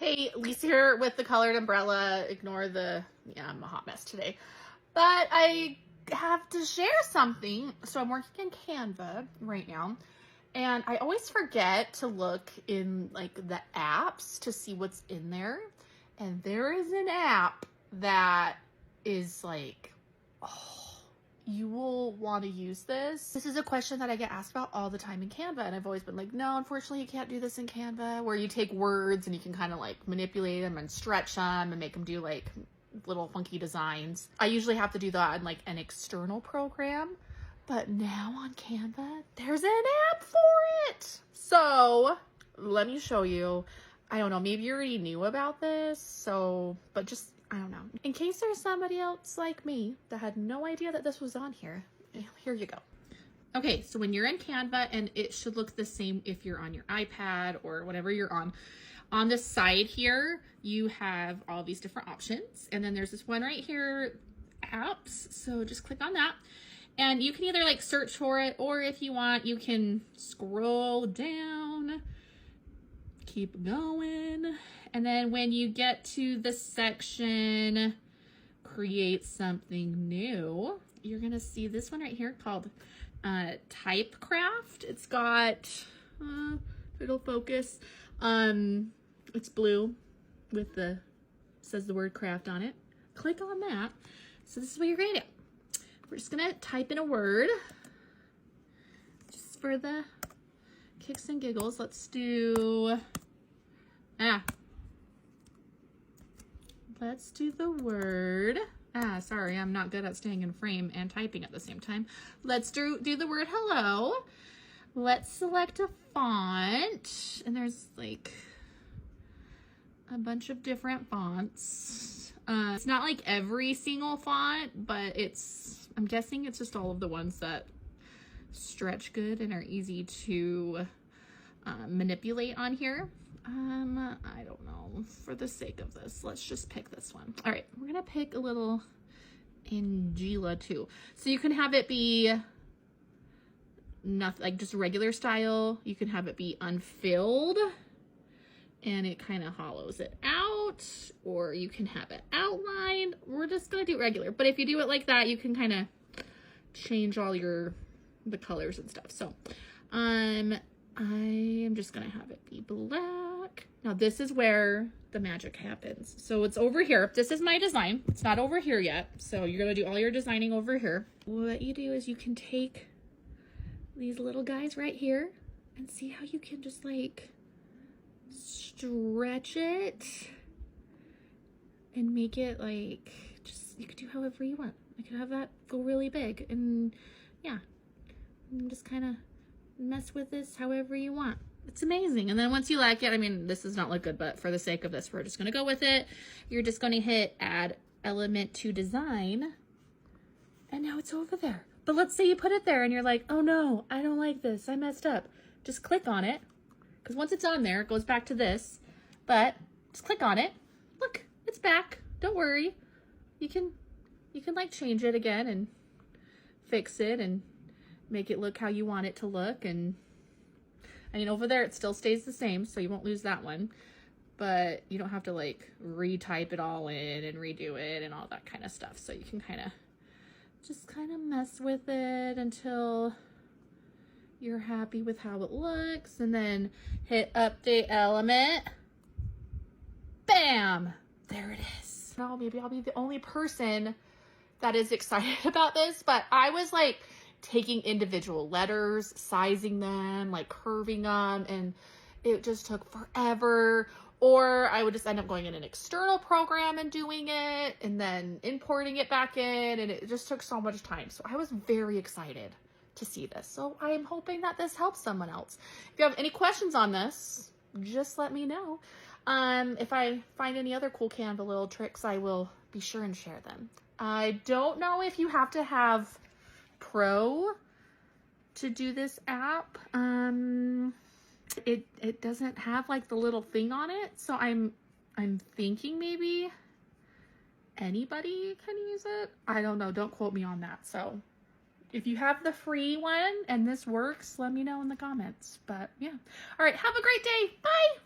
Hey, Lisa here with the colored umbrella. Ignore the, yeah, I'm a hot mess today. But I have to share something. So I'm working in Canva right now. And I always forget to look in like the apps to see what's in there. And there is an app that is like, oh, you will want to use this. This is a question that I get asked about all the time in Canva, and I've always been like, no, unfortunately you can't do this in Canva, where you take words and you can kind of like manipulate them and stretch them and make them do like little funky designs. I usually have to do that in like an external program, but now on Canva, there's an app for it. So let me show you. I don't know, maybe you already knew about this, so, but just, I don't know. In case there's somebody else like me that had no idea that this was on here, here you go. Okay, so when you're in Canva, and it should look the same if you're on your iPad or whatever you're on the side here, you have all these different options. And then there's this one right here, apps. So just click on that. And you can either like search for it, or if you want, you can scroll down, keep going. And then when you get to the section, create something new, you're gonna see this one right here called Typecraft. It's got, it'll focus. It's blue with the, says the word craft on it. Click on that. So this is what you're gonna do. We're just gonna type in a word, just for the kicks and giggles. Let's do, let's do the word, sorry, I'm not good at staying in frame and typing at the same time. Let's do the word hello. Let's select a font, and there's like a bunch of different fonts. It's not like every single font, but I'm guessing it's just all of the ones that stretch good and are easy to manipulate on here. I don't know, for the sake of this, let's just pick this one. All right, we're gonna pick a little Angela too. So you can have it be nothing, like just regular style. You can have it be unfilled and it kind of hollows it out, or you can have it outlined. We're just gonna do regular, but if you do it like that, you can kind of change all the colors and stuff. So I am just gonna have it be black. Now this is where the magic happens. So it's over here. This is my design. It's not over here yet. So you're gonna do all your designing over here. What you do is you can take these little guys right here and see how you can just like stretch it and make it like, just, you could do however you want. I could have that go really big, and yeah, and just kind of mess with this however you want. It's amazing. And then once you like it, I mean, this does not look good, but for the sake of this, we're just going to go with it. You're just going to hit add element to design, and now it's over there. But let's say you put it there and you're like, oh no, I don't like this, I messed up. Just click on it, because once it's on there, it goes back to this. But just click on it. Look, it's back. Don't worry. You can like change it again and fix it and make it look how you want it to look. And I mean, over there it still stays the same, so you won't lose that one, but you don't have to like retype it all in and redo it and all that kind of stuff. So you can just kind of mess with it until you're happy with how it looks, and then hit update element. Bam, there it is. Now maybe I'll be the only person that is excited about this, but I was like taking individual letters, sizing them, like curving them, and it just took forever. Or I would just end up going in an external program and doing it, and then importing it back in, and it just took so much time. So I was very excited to see this. So I'm hoping that this helps someone else. If you have any questions on this, just let me know. If I find any other cool Canva little tricks, I will be sure and share them. I don't know if you have to have Pro to do this app. It doesn't have like the little thing on it, so I'm thinking maybe anybody can use it. I don't know, don't quote me on that. So if you have the free one and this works, let me know in the comments. But yeah, all right, have a great day. Bye.